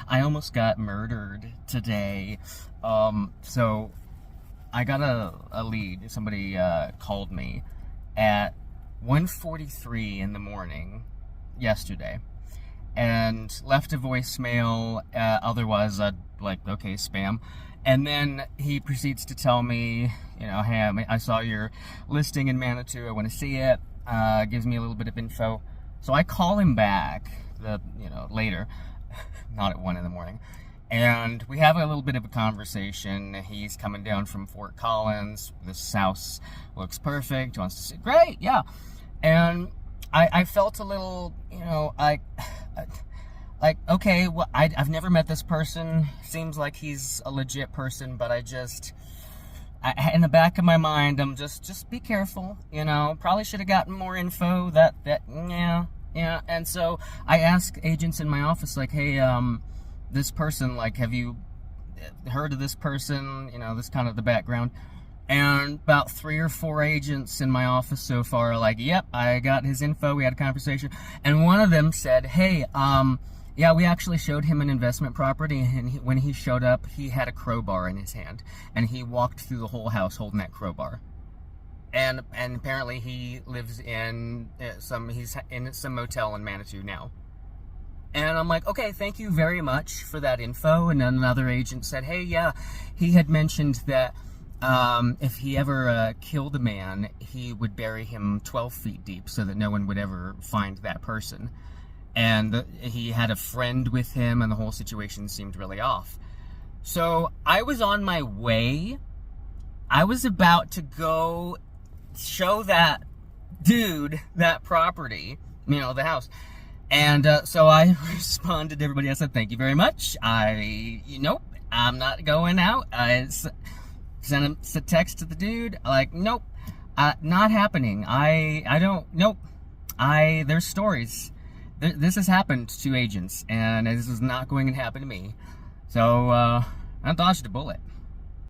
I almost got murdered today. So I got a lead. Somebody called me at 1:43 in the morning yesterday and left a voicemail. Otherwise, I'd like, okay, spam. And then he proceeds to tell me, hey, I saw your listing in Manitou. I want to see it. Gives me a little bit of info. So I call him back, later, not at 1 in the morning. And we have a little bit of a conversation. He's coming down from Fort Collins. This house looks perfect. Wants to see. Great, yeah. And I felt a little, okay, well, I've never met this person. Seems like he's a legit person, but in the back of my mind, I'm just be careful, Probably should have gotten more info. Yeah. And so I ask agents in my office, like, hey, this person, like, have you heard of this person? This kind of the background. And about 3 or 4 agents in my office so far are like, yep, I got his info. We had a conversation. And one of them said, hey, yeah, we actually showed him an investment property, and when he showed up, he had a crowbar in his hand, and he walked through the whole house holding that crowbar. And apparently he lives in he's in some motel in Manitou now. And I'm like, okay, thank you very much for that info. And then another agent said, hey, yeah, he had mentioned that if he ever killed a man, he would bury him 12 feet deep so that no one would ever find that person. And he had a friend with him, and the whole situation seemed really off. So I was on my way. I was about to go show that dude that property, the house. And so I responded to everybody. I said, thank you very much. Nope, I'm not going out. I sent a text to the dude, like, nope, not happening. I don't, nope. There's stories. This has happened to agents, and this is not going to happen to me. So, I dodged a bullet.